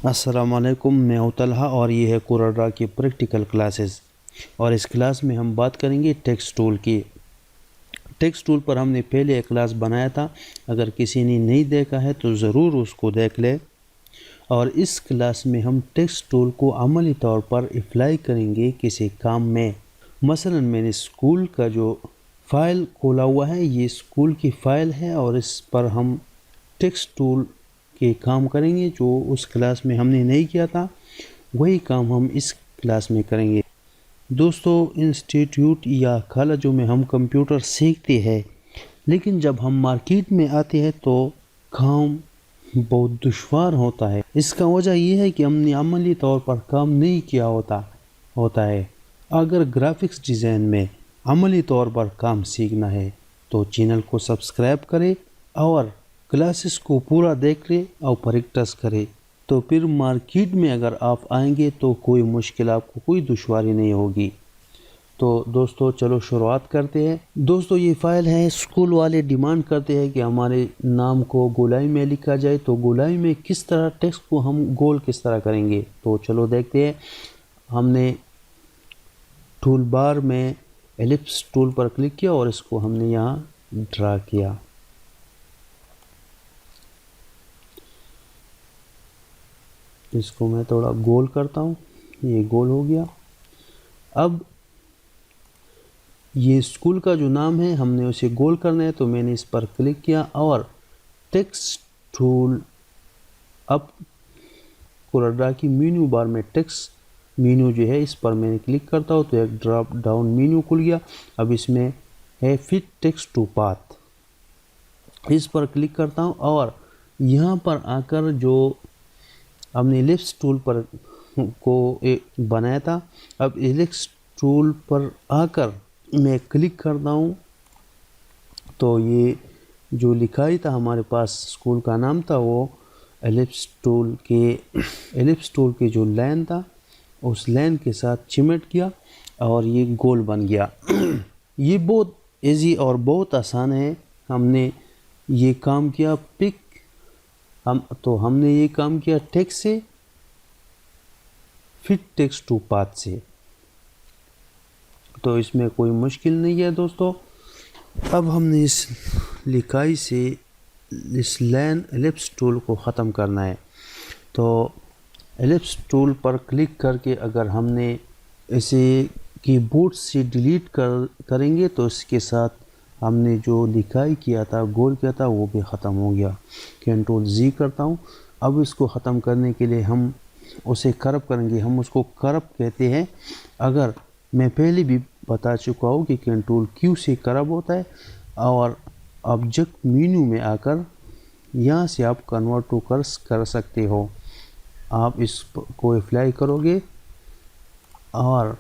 السلام علیکم، میں ہوں طلحہ اور یہ ہے کورل کی پریکٹیکل کلاسز، اور اس کلاس میں ہم بات کریں گے ٹیکسٹ ٹول کی۔ ٹیکسٹ ٹول پر ہم نے پہلے ایک کلاس بنایا تھا، اگر کسی نے نہیں دیکھا ہے تو ضرور اس کو دیکھ لے۔ اور اس کلاس میں ہم ٹیکسٹ ٹول کو عملی طور پر اپلائی کریں گے کسی کام میں۔ مثلا میں نے اسکول کا جو فائل کھولا ہوا ہے، یہ اسکول کی فائل ہے اور اس پر ہم ٹیکسٹ ٹول کے کام کریں گے جو اس کلاس میں ہم نے نہیں کیا تھا، وہی کام ہم اس کلاس میں کریں گے۔ دوستو، انسٹیٹیوٹ یا کالجوں میں ہم کمپیوٹر سیکھتے ہیں، لیکن جب ہم مارکیٹ میں آتے ہیں تو کام بہت دشوار ہوتا ہے۔ اس کا وجہ یہ ہے کہ ہم نے عملی طور پر کام نہیں کیا ہوتا ہے۔ اگر گرافکس ڈیزائن میں عملی طور پر کام سیکھنا ہے تو چینل کو سبسکرائب کرے اور کلاسز کو پورا دیکھ لے اور پریکٹس کرے، تو پھر مارکیٹ میں اگر آپ آئیں گے تو کوئی مشکل، آپ کو کوئی دشواری نہیں ہوگی۔ تو دوستو چلو شروعات کرتے ہیں۔ دوستو یہ فائل ہے، اسکول والے ڈیمانڈ کرتے ہیں کہ ہمارے نام کو گولائی میں لکھا جائے، تو گولائی میں کس طرح ٹیکسٹ کو ہم گول کس طرح کریں گے، تو چلو دیکھتے ہیں۔ ہم نے ٹول بار میں ایلپس ٹول پر کلک کیا اور اس کو ہم نے یہاں ڈرا کیا۔ اس کو میں تھوڑا گول کرتا ہوں، یہ گول ہو گیا۔ اب یہ اسکول کا جو نام ہے ہم نے اسے گول کرنا ہے، تو میں نے اس پر کلک کیا اور ٹیکسٹ ٹول، اب کورل کی مینیو بار میں ٹیکسٹ مینیو جو ہے اس پر میں نے کلک کرتا ہوں تو ایک ڈراپ ڈاؤن مینیو کھل گیا۔ اب اس میں ہے فٹ ٹیکسٹ ٹو پاتھ، اس پر کلک کرتا ہوں اور یہاں پر آ کر جو ہم نے ایلپس ٹول پر کو بنایا تھا، اب ایلپس ٹول پر آ کر میں کلک کرتا ہوں تو یہ جو لکھائی تھا ہمارے پاس اسکول کا نام تھا، وہ ایلپس ٹول کے جو لائن تھا اس لائن کے ساتھ چمٹ گیا اور یہ گول بن گیا۔ یہ بہت ایزی اور بہت آسان ہے۔ ہم نے یہ کام کیا ہم نے یہ کام کیا ٹیکسٹ سے، فٹ ٹیکسٹ ٹو پاتھ سے، تو اس میں کوئی مشکل نہیں ہے دوستو۔ اب ہم نے اس لکھائی سے اس لائن ایلپس ٹول کو ختم کرنا ہے، تو ایلپس ٹول پر کلک کر کے اگر ہم نے اسے کی بورڈ سے ڈیلیٹ کریں گے تو اس کے ساتھ ہم نے جو لکھائی کیا تھا، گول کیا تھا، وہ بھی ختم ہو گیا۔ کنٹرول زی کرتا ہوں۔ اب اس کو ختم کرنے کے لیے ہم اسے کرپ کریں گے، ہم اس کو کرپ کہتے ہیں۔ اگر میں پہلے بھی بتا چکا ہوں کہ کنٹرول کیو سے کرپ ہوتا ہے، اور آبجیکٹ مینیو میں آ کر یہاں سے آپ کنورٹ ٹو کرس کر سکتے ہو۔ آپ اس کو اپلائی کرو گے اور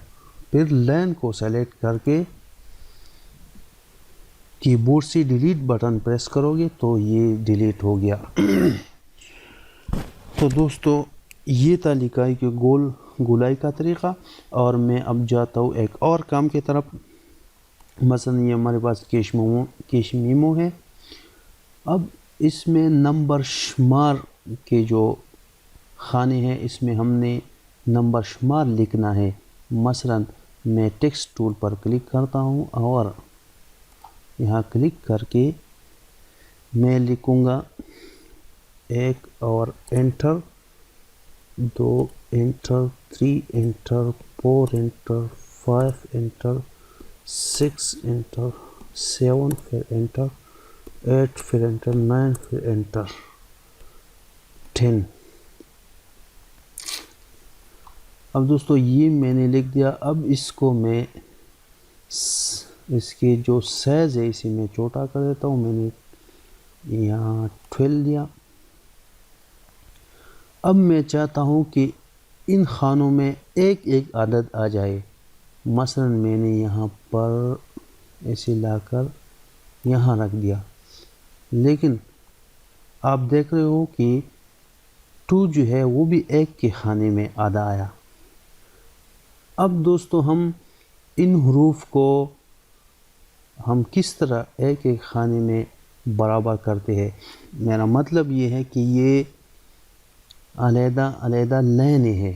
پھر لائن کو سیلیکٹ کر کے کی بورڈ سے ڈیلیٹ بٹن پریس کرو گے تو یہ ڈیلیٹ ہو گیا۔ تو دوستو یہ تھا لکھائی کے گولائی کا طریقہ، اور میں اب جاتا ہوں ایک اور کام کی طرف۔ مثلا یہ ہمارے پاس کیش میمو ہے۔ اب اس میں نمبر شمار کے جو خانے ہیں، اس میں ہم نے نمبر شمار لکھنا ہے۔ مثلا میں ٹیکسٹ ٹول پر کلک کرتا ہوں اور یہاں کلک کر کے میں لکھوں گا 1 اور enter, 2 enter, 3 enter, 4 enter, 5 enter, 6 enter, 7 پھر انٹر، 8 پھر انٹر، 9 پھر انٹر، 10۔ اب دوستو یہ میں نے لکھ دیا۔ اب اس کو میں اس کے جو سائز ہے اسے میں چھوٹا کر دیتا ہوں۔ میں نے یہاں 12 دیا۔ اب میں چاہتا ہوں کہ ان خانوں میں ایک ایک عدد آ جائے۔ مثلا میں نے یہاں پر ایسے لا کر یہاں رکھ دیا، لیکن آپ دیکھ رہے ہو کہ 2 جو ہے وہ بھی ایک کے خانے میں آدھا آیا۔ اب دوستو ہم ان حروف کو ہم کس طرح ایک ایک خانے میں برابر کرتے ہیں؟ میرا مطلب یہ ہے کہ یہ علیحدہ علیحدہ لائنیں ہیں،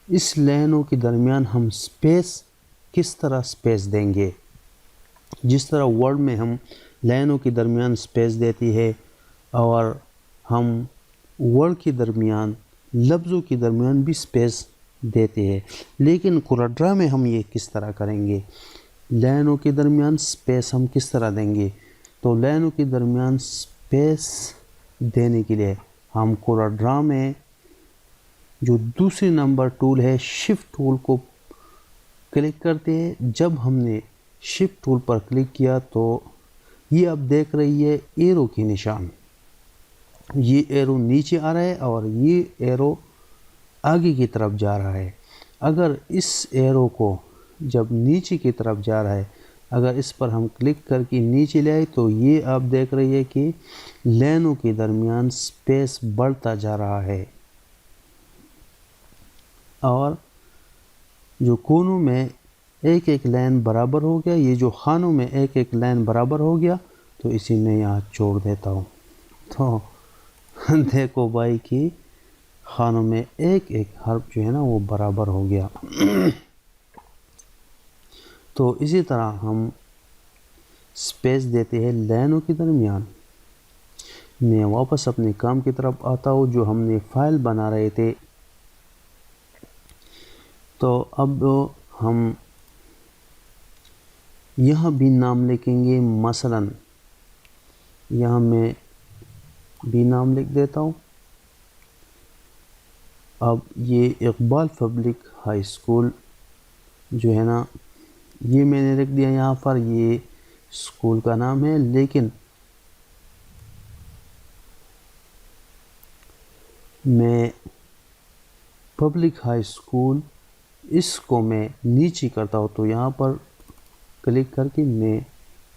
اس لائنوں کے درمیان ہم سپیس کس طرح سپیس دیں گے؟ جس طرح ورڈ میں ہم لائنوں کے درمیان سپیس دیتی ہے اور ہم ورڈ کے درمیان لفظوں کے درمیان بھی سپیس دیتے ہیں، لیکن کوراڈرا میں ہم یہ کس طرح کریں گے؟ لائنوں کے درمیان سپیس ہم کس طرح دیں گے؟ تو لائنوں کے درمیان سپیس دینے کے لیے ہم کوراڈرا میں جو دوسری نمبر ٹول ہے شفٹ ٹول کو کلک کرتے ہیں۔ جب ہم نے شفٹ ٹول پر کلک کیا تو یہ اب دیکھ رہی ہے ایرو کی نشان، یہ ایرو نیچے آ رہا ہے اور یہ ایرو آگے کی طرف جا رہا ہے۔ اگر اس ایرو کو جب نیچے کی طرف جا رہا ہے، اگر اس پر ہم کلک کر کے نیچے لے آئے تو یہ آپ دیکھ رہی ہے کہ لائنوں کے درمیان سپیس بڑھتا جا رہا ہے اور جو کونوں میں ایک ایک لائن برابر ہو گیا، یہ جو خانوں میں ایک ایک لائن برابر ہو گیا تو اسی میں یہاں چھوڑ دیتا ہوں۔ تو دیکھو بھائی کہ خانوں میں ایک ایک حرف جو ہے نا وہ برابر ہو گیا۔ تو اسی طرح ہم سپیس دیتے ہیں لائنوں کے درمیان۔ میں واپس اپنے کام کی طرف آتا ہوں جو ہم نے فائل بنا رہے تھے۔ تو اب ہم یہاں بھی نام لکھیں گے، مثلا یہاں میں بھی نام لکھ دیتا ہوں۔ اب یہ اقبال پبلک ہائی اسکول جو ہے نا یہ میں نے لکھ دیا یہاں پر، یہ اسکول کا نام ہے، لیکن میں پبلک ہائی اسکول اس کو میں نیچے کرتا ہوں تو یہاں پر کلک کر کے میں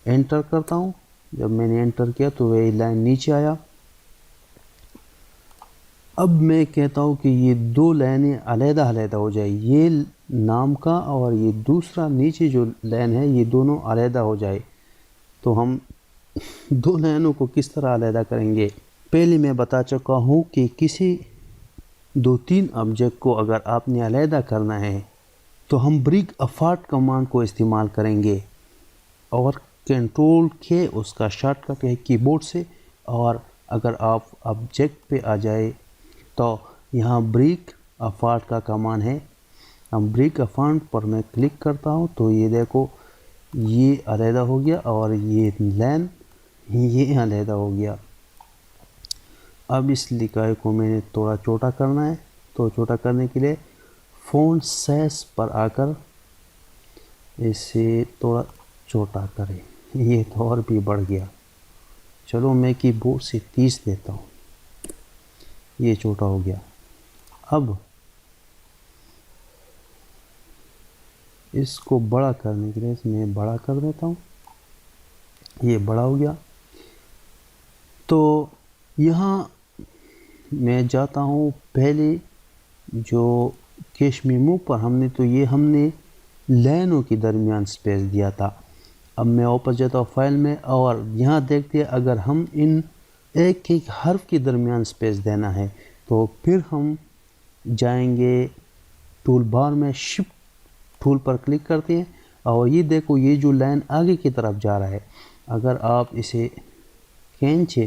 انٹر کرتا ہوں۔ جب میں نے انٹر کیا تو یہ لائن نیچے آیا۔ اب میں کہتا ہوں کہ یہ دو لائنیں علیحدہ علیحدہ ہو جائے، یہ نام کا اور یہ دوسرا نیچے جو لائن ہے یہ دونوں علیحدہ ہو جائے۔ تو ہم دو لائنوں کو کس طرح علیحدہ کریں گے؟ پہلے میں بتا چکا ہوں کہ کسی دو تین آبجیکٹ کو اگر آپ نے علیحدہ کرنا ہے تو ہم بریک اپارٹ کمانڈ کو استعمال کریں گے اور کنٹرول کے اس کا شارٹ کٹ ہے کی بورڈ سے، اور اگر آپ آبجیکٹ پہ آ جائے تو یہاں بریک اپارٹ کا کمانڈ ہے۔ ہم بریک اپارٹ پر میں کلک کرتا ہوں تو یہ دیکھو یہ علیحدہ ہو گیا اور یہ لائن یہ علیحدہ ہو گیا۔ اب اس لکھائی کو میں نے تھوڑا چھوٹا کرنا ہے، تو چھوٹا کرنے کے لیے فونٹ سائز پر آ کر اسے تھوڑا چھوٹا کریں، یہ تو اور بھی بڑھ گیا۔ چلو میں کی بورڈ سے 30 دیتا ہوں، یہ چھوٹا ہو گیا۔ اب اس کو بڑا کرنے کے لیے اس میں بڑا کر دیتا ہوں، یہ بڑا ہو گیا۔ تو یہاں میں جاتا ہوں پہلے جو کیش میمو پر ہم نے لائنوں کے درمیان سپیس دیا تھا۔ اب میں واپس جاتا ہوں فائل میں اور یہاں دیکھتے ہیں اگر ہم ان ایک ایک حرف کے درمیان سپیس دینا ہے تو پھر ہم جائیں گے ٹول بار میں شفٹ ٹول پر کلک کرتے ہیں اور یہ دیکھو یہ جو لائن آگے کی طرف جا رہا ہے، اگر آپ اسے کھینچے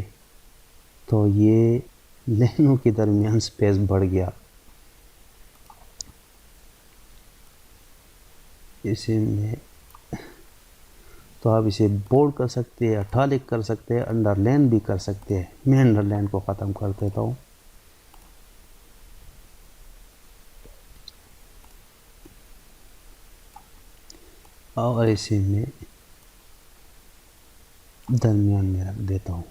تو یہ لائنوں کے درمیان سپیس بڑھ گیا۔ اسے میں تو آپ اسے بولڈ کر سکتے ہیں، اٹالک کر سکتے ہیں، انڈر لائن بھی کر سکتے ہیں۔ میں انڈر لائن کو ختم کر دیتا ہوں۔ اور اسے میں درمیان میں رکھ دیتا ہوں۔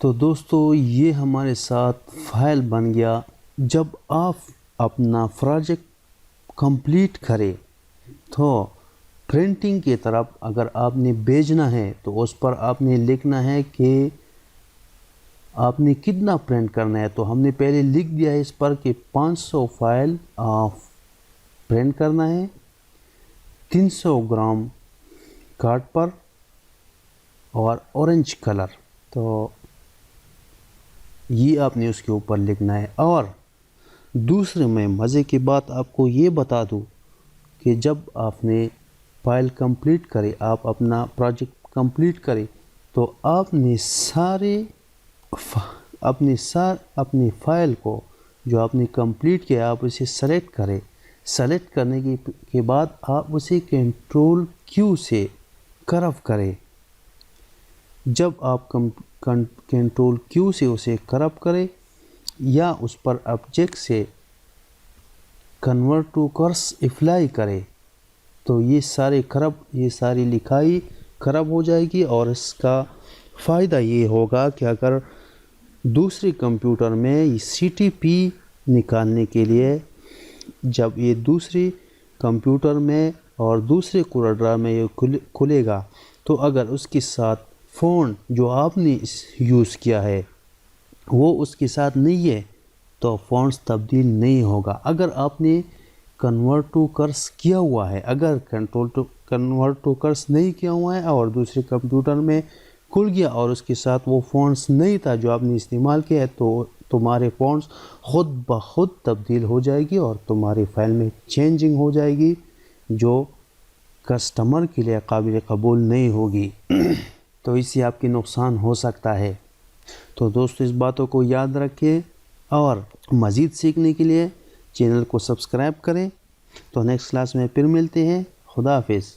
تو دوستو یہ ہمارے ساتھ فائل بن گیا۔ جب آپ اپنا پروجیکٹ کمپلیٹ کرے تو پرنٹنگ کی طرف اگر آپ نے بھیجنا ہے تو اس پر آپ نے لکھنا ہے کہ آپ نے کتنا پرنٹ کرنا ہے۔ تو ہم نے پہلے لکھ دیا ہے اس پر کہ 500 فائل پرنٹ کرنا ہے 300 گرام کارڈ پر اور اورنج کلر۔ تو یہ آپ نے اس کے اوپر لکھنا ہے۔ اور دوسرے میں مزے کی بات آپ کو یہ بتا دوں کہ جب آپ نے فائل کمپلیٹ کرے، آپ اپنا پروجیکٹ کمپلیٹ کرے، تو آپ نے اپنی فائل کو جو آپ نے کمپلیٹ کیا آپ اسے سلیکٹ کرے۔ سلیکٹ کرنے کے بعد آپ اسے کنٹرول کیو سے کرو کرے۔ جب آپ کنٹرول کیو سے اسے کرو کرے یا اس پر آبجیکٹ سے کنورٹ ٹو کرس اپلائی کرے، تو یہ ساری لکھائی خراب ہو جائے گی۔ اور اس کا فائدہ یہ ہوگا کہ اگر دوسرے کمپیوٹر میں سی ٹی پی نکالنے کے لیے جب یہ دوسری کمپیوٹر میں اور دوسرے کورل میں یہ کھلے گا، تو اگر اس کے ساتھ فونٹ جو آپ نے یوز کیا ہے وہ اس کے ساتھ نہیں ہے تو فونٹس تبدیل نہیں ہوگا۔ اگر آپ نے کنورٹ ٹو کرس کیا ہوا ہے، اگر کنورٹ ٹو کرس نہیں کیا ہوا ہے اور دوسرے کمپیوٹر میں کھل گیا اور اس کے ساتھ وہ فونٹس نہیں تھا جو آپ نے استعمال کیا ہے، تو تمہارے فونٹس خود بخود تبدیل ہو جائے گی اور تمہاری فائل میں چینجنگ ہو جائے گی جو کسٹمر کے لیے قابل قبول نہیں ہوگی۔ تو اس سے آپ کی نقصان ہو سکتا ہے۔ تو دوستو اس باتوں کو یاد رکھیں اور مزید سیکھنے کے لیے چینل کو سبسکرائب کریں۔ تو نیکسٹ کلاس میں پھر ملتے ہیں۔ خدا حافظ۔